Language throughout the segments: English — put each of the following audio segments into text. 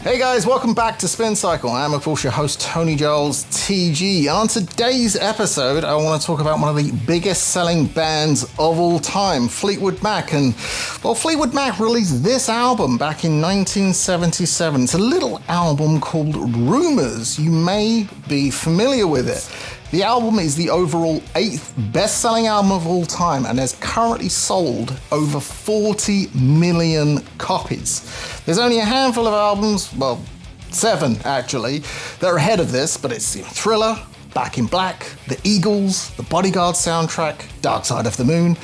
Hey guys, welcome back to Spin Cycle. I'm of course your host Tony Giles, TG. And on today's episode, I want to talk about one of the biggest selling bands of all time, Fleetwood Mac. And well, Fleetwood Mac released this album back in 1977. It's a little album called Rumours. You may be familiar with it. The album is the overall 8th best-selling album of all time and has currently sold over 40 million copies. There's only a handful of albums, well, 7 actually, that are ahead of this, but it's Thriller, Back in Black, The Eagles, The Bodyguard soundtrack, Dark Side of the Moon.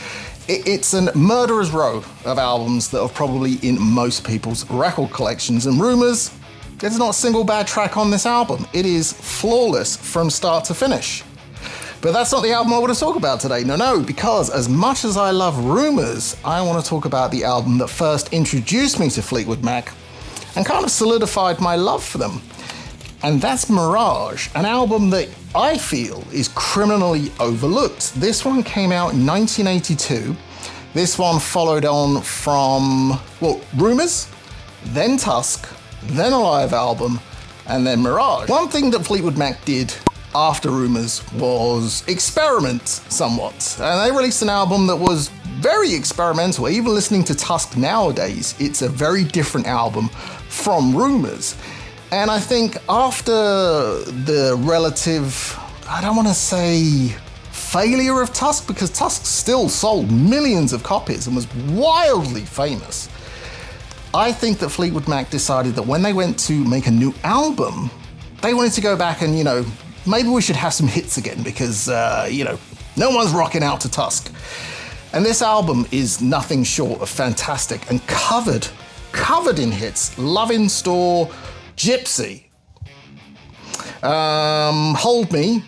It's a murderer's row of albums that are probably in most people's record collections, and Rumours, there's not a single bad track on this album. It is flawless from start to finish. But that's not the album I want to talk about today. No, because as much as I love Rumours, I want to talk about the album that first introduced me to Fleetwood Mac and kind of solidified my love for them. And that's Mirage, an album that I feel is criminally overlooked. This one came out in 1982. This one followed on from, well, Rumours, then Tusk, then a live album, and then Mirage. One thing that Fleetwood Mac did after Rumours was experiment somewhat. And they released an album that was very experimental. Even listening to Tusk nowadays, it's a very different album from Rumours. And I think after the relative, I don't want to say failure of Tusk, because Tusk still sold millions of copies and was wildly famous, I think that Fleetwood Mac decided that when they went to make a new album, they wanted to go back and, maybe we should have some hits again because, no one's rocking out to Tusk. And this album is nothing short of fantastic and covered in hits. Love in Store, Gypsy, Hold Me,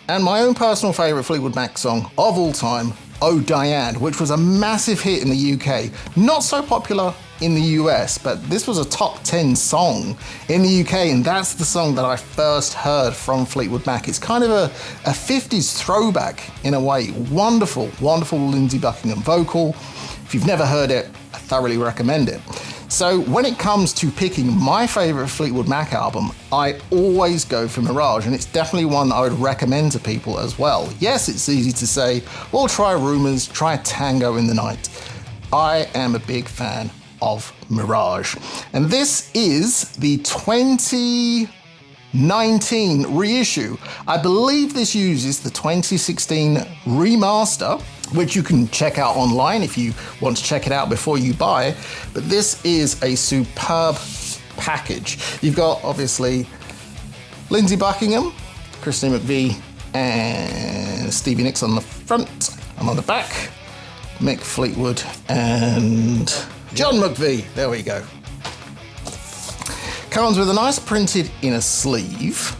and my own personal favourite Fleetwood Mac song of all time, Oh Diane, which was a massive hit in the UK. Not so popular in the US, but this was a top 10 song in the UK, and that's the song that I first heard from Fleetwood Mac. It's kind of a 50s throwback in a way. Wonderful Lindsey Buckingham vocal. If you've never heard it, I thoroughly recommend it. So when it comes to picking my favourite Fleetwood Mac album, I always go for Mirage, and it's definitely one that I would recommend to people as well. Yes, it's easy to say, well, try Rumours, try Tango in the Night. I am a big fan of Mirage. And this is the 2019 reissue. I believe this uses the 2016 remaster, which you can check out online if you want to check it out before you buy. But this is a superb package. You've got, obviously, Lindsey Buckingham, Christine McVie, and Stevie Nicks on the front, and on the back, Mick Fleetwood and John McVie. There we go. Comes with a nice printed inner sleeve.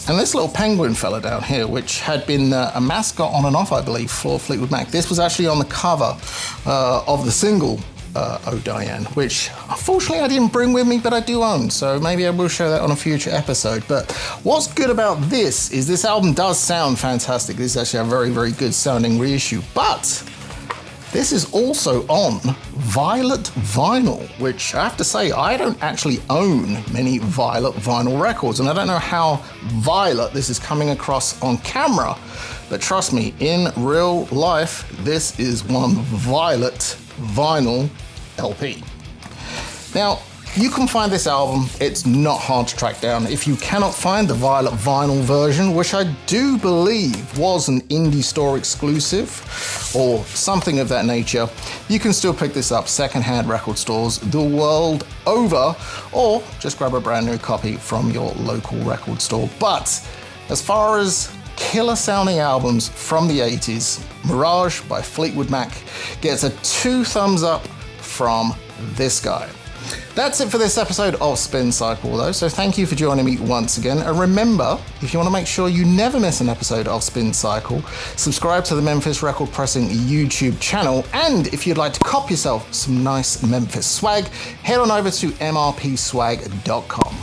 And this little penguin fella down here, which had been a mascot on and off, I believe, for Fleetwood Mac. This was actually on the cover of the single, Oh Diane, which unfortunately I didn't bring with me, but I do own. So maybe I will show that on a future episode. But what's good about this is this album does sound fantastic. This is actually a very, very good sounding reissue. But this is also on Violet vinyl, which I have to say, I don't actually own many Violet vinyl records, and I don't know how Violet this is coming across on camera, but trust me, in real life, this is one Violet vinyl LP. Now, you can find this album, it's not hard to track down. If you cannot find the Violet vinyl version, which I do believe was an indie store exclusive or something of that nature, you can still pick this up secondhand record stores the world over, or just grab a brand new copy from your local record store. But as far as killer sounding albums from the 80s, Mirage by Fleetwood Mac gets a 2 thumbs up from this guy. That's it for this episode of Spin Cycle though, so thank you for joining me once again. And remember, if you want to make sure you never miss an episode of Spin Cycle, subscribe to the Memphis Record Pressing YouTube channel, and if you'd like to cop yourself some nice Memphis swag, head on over to mrpswag.com.